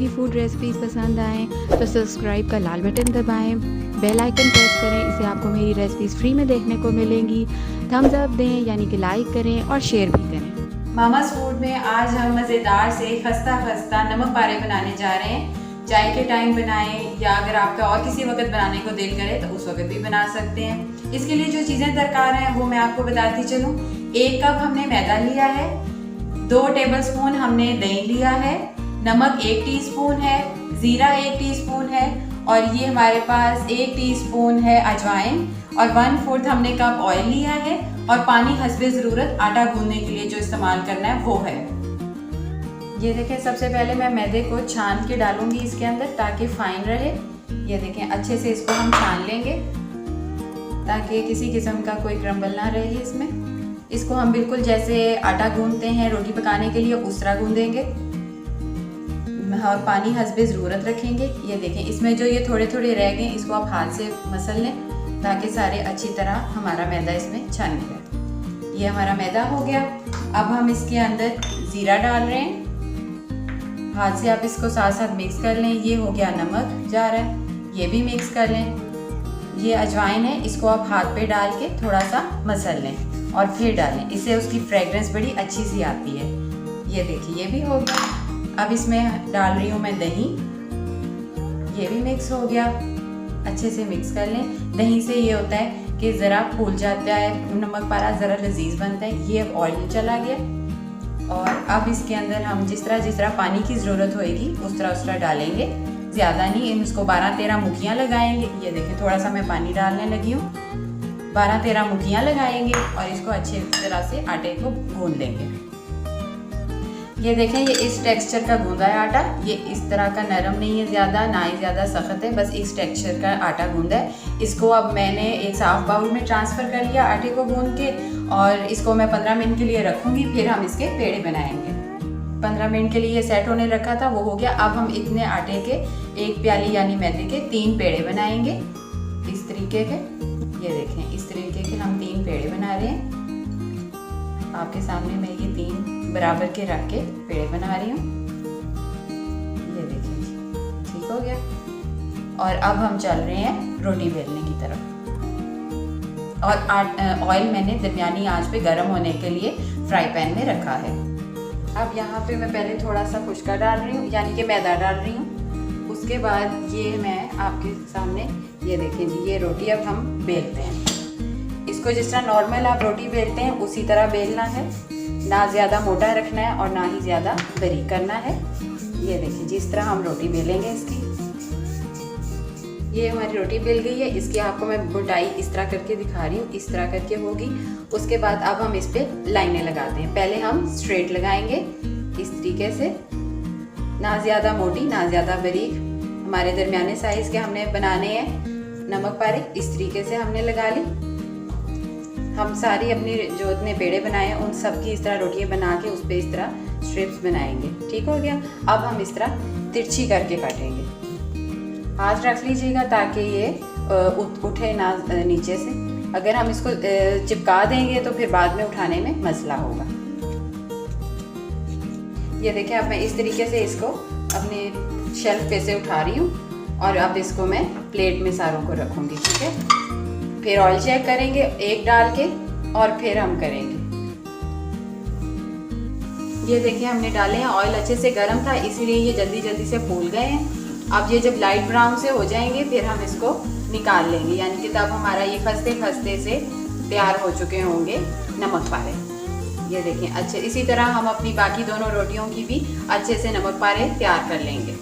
मेरी food recipes पसंद आएँ तो सब्सक्राइब का लाल बटन दबाएं, बेल आइकन प्रेस करें, इससे आपको मेरी रेसिपीज़ फ्री में देखने को मिलेंगी। थम्स अप दें यानी कि लाइक करें और शेयर भी करें। मामास फूड में आज हम मज़ेदार से खस्ता नमक पारे बनाने जा रहे हैं। चाय के टाइम बनाएं या अगर आपका और किसी वक्त बनाने को दिल करे तो उस वक्त भी बना सकते हैं। इसके लिए जो चीज़ें दरकार हैं वो मैं आपको बताती चलूँ। 1 कप हमने मैदा लिया है, 2 टेबलस्पून हमने दही लिया है, नमक 1 टीस्पून है, ज़ीरा 1 टीस्पून है और ये हमारे पास 1 टीस्पून है अजवाइन और 1/4 हमने कप ऑयल लिया है और पानी हस्बे ज़रूरत आटा गूंदने के लिए जो इस्तेमाल करना है वो है। ये देखें, सबसे पहले मैं मैदे को छान के डालूंगी इसके अंदर ताकि फाइन रहे। ये देखें, अच्छे से इसको हम छान लेंगे ताकि किसी किस्म का कोई क्रम्बल ना रहे इसमें। इसको हम बिल्कुल जैसे आटा गूंदते हैं रोटी पकाने के लिए उस तरह गूंदेंगे और पानी हस्बे ज़रूरत रखेंगे। ये देखें, इसमें जो ये थोड़े थोड़े रह गए इसको आप हाथ से मसल लें ताकि सारे अच्छी तरह हमारा मैदा इसमें छन गया। ये हमारा मैदा हो गया। अब हम इसके अंदर ज़ीरा डाल रहे हैं, हाथ से आप इसको साथ साथ मिक्स कर लें। ये हो गया नमक जा रहा है, ये भी मिक्स कर लें। ये अजवाइन है, इसको आप हाथ पे डाल के थोड़ा सा मसल लें और फिर डालें, इससे उसकी फ्रेगरेंस बड़ी अच्छी सी आती है। ये देखिए, ये भी हो गया। अब इसमें डाल रही हूँ मैं दही, ये भी मिक्स हो गया। अच्छे से मिक्स कर लें। दही से ये होता है कि ज़रा फूल जाता है नमक पारा, ज़रा लजीज बनता है। ये अब ऑयल चला गया और अब इसके अंदर हम जिस तरह पानी की ज़रूरत होएगी उस तरह डालेंगे, ज़्यादा नहीं। इसको 12-13 मुखियाँ लगाएंगे। ये देखें, थोड़ा सा मैं पानी डालने लगी हूँ। 12-13 मुखियाँ लगाएंगे और इसको अच्छी तरह से आटे को गूंद लेंगे। ये देखें, ये इस टेक्सचर का गूंदा है आटा। ये इस तरह का नरम नहीं है ज़्यादा, ना ही ज़्यादा सख्त है, बस इस टेक्सचर का आटा गूंदा है। इसको अब मैंने एक साफ बाउल में ट्रांसफ़र कर लिया आटे को गूंद के और इसको मैं 15 मिनट के लिए रखूँगी, फिर हम इसके पेड़े बनाएंगे। 15 मिनट के लिए ये सेट होने रखा था, वो हो गया। अब हम इतने आटे के 1 प्याली यानी मैदे के 3 पेड़े बनाएंगे इस तरीके के। ये देखें, इस तरीके के हम 3 पेड़े बना रहे हैं। आपके सामने मैं ये 3 बराबर के रख के पेड़े बना रही हूँ। ये देखिए जी, ठीक हो गया। और अब हम चल रहे हैं रोटी बेलने की तरफ। और ऑयल मैंने दरमियानी आंच पे गर्म होने के लिए फ्राई पैन में रखा है। अब यहाँ पे मैं पहले थोड़ा सा खुश्का डाल रही हूँ, यानी कि मैदा डाल रही हूँ। उसके बाद ये मैं आपके सामने, ये देखें जी, ये रोटी अब हम बेलते हैं। इसको जिस तरह नॉर्मल आप रोटी बेलते हैं उसी तरह बेलना है, ना ज़्यादा मोटा रखना है और ना ही ज़्यादा बारीक करना है। ये देखिए, जिस तरह हम रोटी बेलेंगे इसकी। ये हमारी रोटी बेल गई है। इसकी आपको मैं मोटाई इस तरह करके दिखा रही हूँ, इस तरह करके होगी। उसके बाद अब हम इस पे लाइनें लगाते हैं। पहले हम स्ट्रेट लगाएंगे इस तरीके से, ना ज़्यादा मोटी ना ज़्यादा बारीक, हमारे दरमियाने साइज़ के हमने बनाने हैं नमक पारे। इस तरीके से हमने लगा ली। हम सारी अपनी जो इतने पेड़े बनाए हैं उन सब की इस तरह रोटियां बना के उस पर इस तरह स्ट्रिप्स बनाएंगे। ठीक हो गया। अब हम इस तरह तिरछी करके काटेंगे। हाथ रख लीजिएगा ताकि ये उठे ना नीचे से। अगर हम इसको चिपका देंगे तो फिर बाद में उठाने में मसला होगा। ये देखिए, अब मैं इस तरीके से इसको अपने शेल्फ पे से उठा रही हूँ और अब इसको मैं प्लेट में सारों को रखूँगी। ठीक है, फिर ऑयल चेक करेंगे 1 डाल के और फिर हम करेंगे। ये देखिए, हमने डाले हैं, ऑयल अच्छे से गर्म था इसीलिए ये जल्दी से फूल गए हैं। अब ये जब लाइट ब्राउन से हो जाएंगे फिर हम इसको निकाल लेंगे, यानी कि तब हमारा ये खस्ते से तैयार हो चुके होंगे नमक पारे। ये देखिए, अच्छे इसी तरह हम अपनी बाकी दोनों रोटियों की भी अच्छे से नमक पारे तैयार कर लेंगे।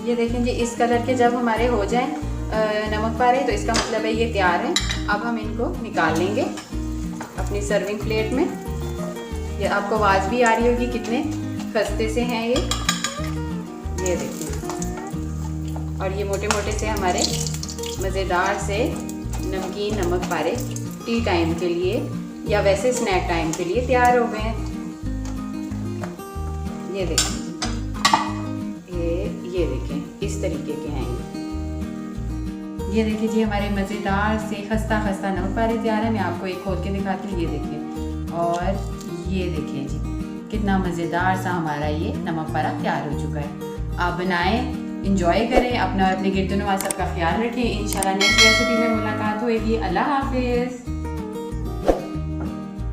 ये देखें जी, इस कलर के जब हमारे हो जाएं नमक पारे तो इसका मतलब है ये तैयार है। अब हम इनको निकाल लेंगे अपनी सर्विंग प्लेट में। ये आपको आवाज़ भी आ रही होगी कितने खस्ते से हैं ये देखिए। और ये मोटे मोटे से हमारे मज़ेदार से नमकीन नमक पारे टी टाइम के लिए या वैसे स्नैक टाइम के लिए तैयार हो गए हैं। ये देखिए, ये देखें, इस तरीके के हैं ये देखिए जी, हमारे मज़ेदार से खस्ता नमक पारे तैयार है। मैं आपको एक खोल के दिखाती हूँ। ये देखिए, और ये देखिए जी, कितना मज़ेदार सा हमारा ये नमक पारा तैयार हो चुका है। आप बनाएं, इंजॉय करें, अपना और अपने गिरदोनवा सबका ख्याल रखें। इंशाल्लाह नेक्स्ट रेसिपी में मुलाकात होगी। अल्लाह हाफिज़।